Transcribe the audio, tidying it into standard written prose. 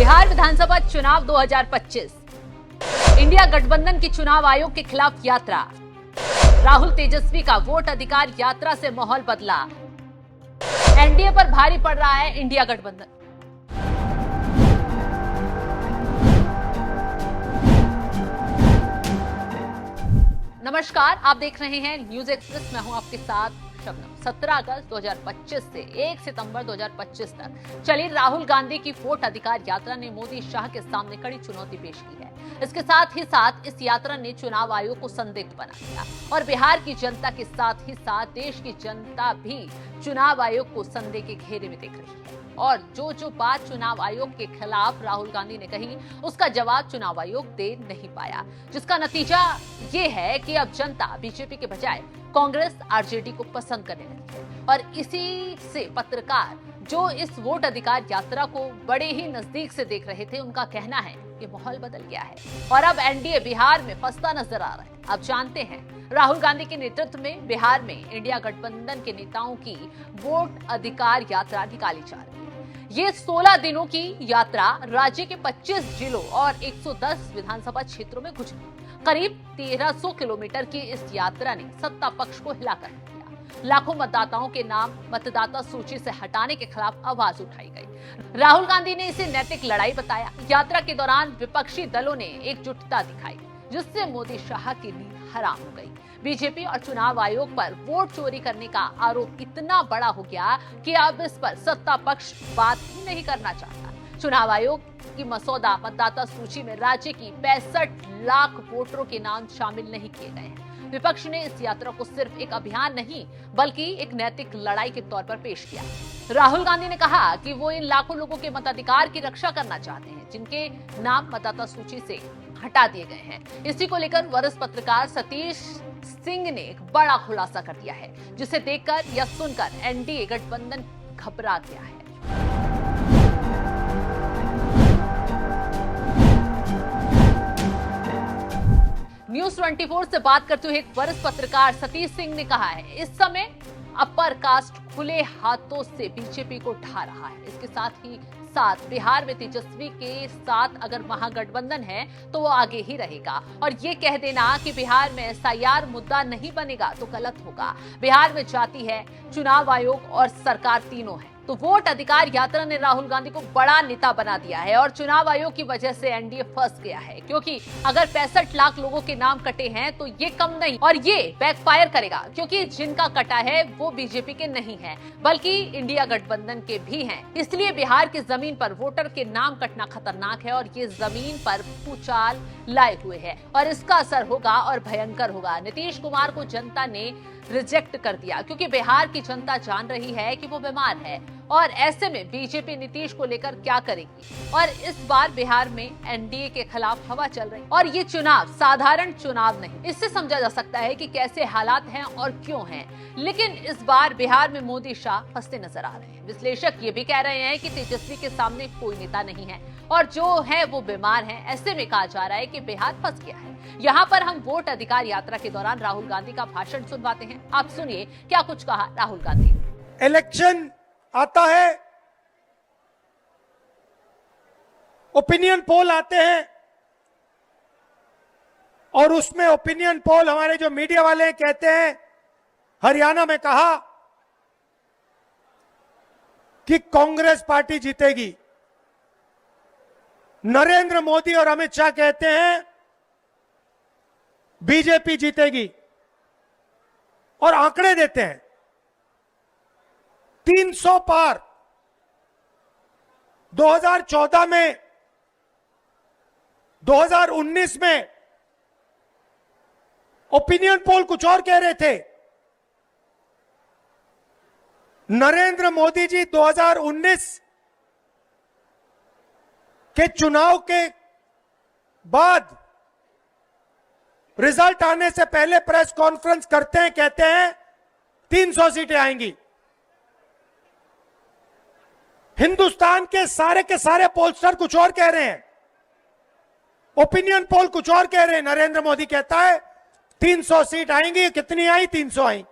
बिहार विधानसभा चुनाव 2025, इंडिया गठबंधन की चुनाव आयोग के खिलाफ यात्रा, राहुल तेजस्वी का वोट अधिकार यात्रा से माहौल बदला, एनडीए पर भारी पड़ रहा है इंडिया गठबंधन। नमस्कार, आप देख रहे हैं न्यूज एक्सप्रेस। मैं हूं आपके साथ शबनम। 17 अगस्त 2025 से 1 सितंबर 2025 तक चली राहुल गांधी की वोट अधिकार यात्रा ने मोदी शाह के सामने कड़ी चुनौती पेश की है। इसके साथ ही साथ इस यात्रा ने चुनाव आयोग को संदिग्ध बना दिया और बिहार की जनता के साथ ही साथ देश की जनता भी चुनाव आयोग को संदेह के घेरे में देख रही है। और जो बात चुनाव आयोग के खिलाफ राहुल गांधी ने कही, उसका जवाब चुनाव आयोग दे नहीं पाया, जिसका नतीजा ये है कि अब जनता बीजेपी के बजाय कांग्रेस आरजेडी को पसंद करने लगी है। और इसी से पत्रकार जो इस वोट अधिकार यात्रा को बड़े ही नजदीक से देख रहे थे, उनका कहना है कि माहौल बदल गया है और अब एनडीए बिहार में फंसता नजर आ रहा है। अब जानते हैं राहुल गांधी के नेतृत्व में बिहार में इंडिया गठबंधन के नेताओं की वोट अधिकार यात्रा निकाली जा रही है। ये 16 दिनों की यात्रा राज्य के 25 जिलों और 110 विधानसभा क्षेत्रों में गुजरी। करीब 1300 किलोमीटर की इस यात्रा ने सत्ता पक्ष को हिलाकर दिया। लाखों मतदाताओं के नाम मतदाता सूची से हटाने के खिलाफ आवाज उठाई गई। राहुल गांधी ने इसे नैतिक लड़ाई बताया। यात्रा के दौरान विपक्षी दलों ने एकजुटता दिखाई, जिससे मोदी शाह की नींद हराम हो गई। बीजेपी और चुनाव आयोग पर वोट चोरी करने का आरोप इतना बड़ा हो गया कि अब इस पर सत्ता पक्ष बात ही नहीं करना चाहता। चुनाव आयोग की मसौदा मतदाता सूची में राज्य की 65 लाख वोटरों के नाम शामिल नहीं किए गए हैं। विपक्ष ने इस यात्रा को सिर्फ एक अभियान नहीं बल्कि एक नैतिक लड़ाई के तौर पर पेश किया। राहुल गांधी ने कहा कि वो इन लाखों लोगों के मताधिकार की रक्षा करना चाहते हैं जिनके नाम मतदाता सूची से हटा दिए गए हैं। इसी को लेकर वरिष्ठ पत्रकार सतीश सिंह ने एक बड़ा खुलासा कर दिया है, जिसे देखकर या सुनकर एनडीए गठबंधन घबरा गया है। न्यूज 24 से बात करते हुए एक वरिष्ठ पत्रकार सतीश सिंह ने कहा है, इस समय अपर कास्ट खुले हाथों से बीजेपी को ढा रहा है। इसके साथ ही साथ बिहार में तेजस्वी के साथ अगर महागठबंधन है तो वो आगे ही रहेगा। और ये कह देना कि बिहार में एसआईआर मुद्दा नहीं बनेगा तो गलत होगा। बिहार में जाति है, चुनाव आयोग और सरकार तीनों है। तो वोट अधिकार यात्रा ने राहुल गांधी को बड़ा नेता बना दिया है और चुनाव आयोग की वजह से एनडीए फंस गया है, क्योंकि अगर 65 लाख लोगों के नाम कटे हैं तो ये कम नहीं और ये बैकफायर करेगा, क्योंकि जिनका कटा है वो बीजेपी के नहीं है बल्कि इंडिया गठबंधन के भी हैं। इसलिए बिहार की जमीन पर वोटर के नाम कटना खतरनाक है और ये जमीन पर भूचाल लाए हुए है और इसका असर होगा और भयंकर होगा। नीतीश कुमार को जनता ने रिजेक्ट कर दिया क्योंकि बिहार की जनता जान रही है कि वो बीमार है और ऐसे में बीजेपी नीतीश को लेकर क्या करेगी। और इस बार बिहार में एनडीए के खिलाफ हवा चल रही और ये चुनाव साधारण चुनाव नहीं, इससे समझा जा सकता है कि कैसे हालात हैं और क्यों हैं। लेकिन इस बार बिहार में मोदी शाह फंसते नजर आ रहे हैं। विश्लेषक ये भी कह रहे हैं कि तेजस्वी के सामने कोई नेता नहीं है और जो है वो बीमार है। ऐसे में कहा जा रहा है कि बिहार फंस गया है। यहाँ पर हम वोट अधिकार यात्रा के दौरान राहुल गांधी का भाषण सुनवाते हैं। आप सुनिए क्या कुछ कहा राहुल गांधी। इलेक्शन आता है, ओपिनियन पोल आते हैं और उसमें ओपिनियन पोल हमारे जो मीडिया वाले कहते हैं, हरियाणा में कहा कि कांग्रेस पार्टी जीतेगी। नरेंद्र मोदी और अमित शाह कहते हैं बीजेपी जीतेगी और आंकड़े देते हैं 300 पार। 2014 में, 2019 में ओपिनियन पोल कुछ और कह रहे थे। नरेंद्र मोदी जी 2019 के चुनाव के बाद रिजल्ट आने से पहले प्रेस कॉन्फ्रेंस करते हैं, कहते हैं 300 सीटें आएंगी। हिंदुस्तान के सारे पोलस्टर कुछ और कह रहे हैं, ओपिनियन पोल कुछ और कह रहे हैं। नरेंद्र मोदी कहता है 300 सीट आएंगी, कितनी आई? 300 आई।